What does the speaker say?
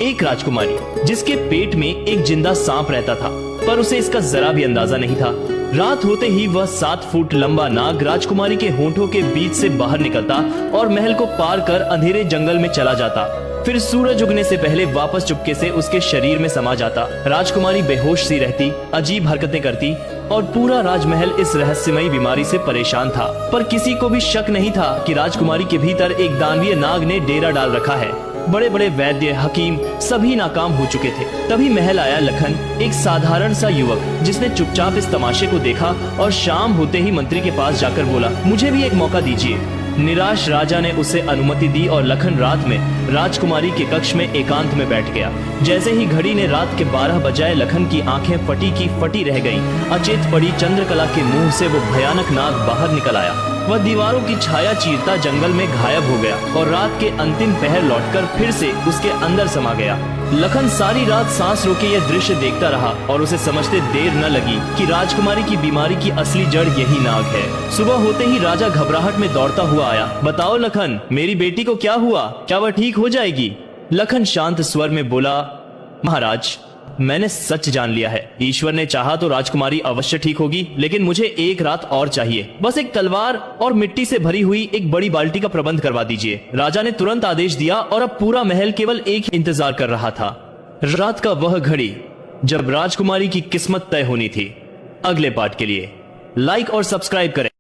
एक राजकुमारी जिसके पेट में एक जिंदा सांप रहता था, पर उसे इसका जरा भी अंदाजा नहीं था। रात होते ही वह 7 फुट लंबा नाग राजकुमारी के होंठों के बीच से बाहर निकलता और महल को पार कर अंधेरे जंगल में चला जाता। फिर सूरज उगने से पहले वापस चुपके से उसके शरीर में समा जाता। राजकुमारी बेहोश सी रहती, अजीब हरकतें करती और पूरा राजमहल इस रहस्यमयी बीमारी से परेशान था। पर किसी को भी शक नहीं था कि राजकुमारी के भीतर एक दानवीय नाग ने डेरा डाल रखा है। बड़े बड़े वैद्य, हकीम सभी नाकाम हो चुके थे। तभी महल आया लखन, एक साधारण सा युवक जिसने चुपचाप इस तमाशे को देखा और शाम होते ही मंत्री के पास जाकर बोला, मुझे भी एक मौका दीजिए। निराश राजा ने उसे अनुमति दी और लखन रात में राजकुमारी के कक्ष में एकांत में बैठ गया। जैसे ही घड़ी ने रात के 12 बजाए, लखन की आंखें फटी की फटी रह गईं। अचेत पड़ी चंद्रकला के मुंह से वो भयानक नाग बाहर निकल आया। वह दीवारों की छाया चीरता जंगल में गायब हो गया और रात के अंतिम पहर लौटकर फिर से उसके अंदर समा गया। लखन सारी रात सांस रोके यह दृश्य देखता रहा और उसे समझते देर न लगी कि राजकुमारी की बीमारी की असली जड़ यही नाग है। सुबह होते ही राजा घबराहट में दौड़ता हुआ आया। बताओ लखन, मेरी बेटी को क्या हुआ? क्या वह ठीक हो जाएगी? लखन शांत स्वर में बोला, महाराज, मैंने सच जान लिया है। ईश्वर ने चाहा तो राजकुमारी अवश्य ठीक होगी, लेकिन मुझे एक रात और चाहिए। बस एक तलवार और मिट्टी से भरी हुई एक बड़ी बाल्टी का प्रबंध करवा दीजिए। राजा ने तुरंत आदेश दिया और अब पूरा महल केवल एक ही इंतजार कर रहा था, रात का वह घड़ी जब राजकुमारी की किस्मत तय होनी थी। अगले पार्ट के लिए लाइक और सब्सक्राइब करें।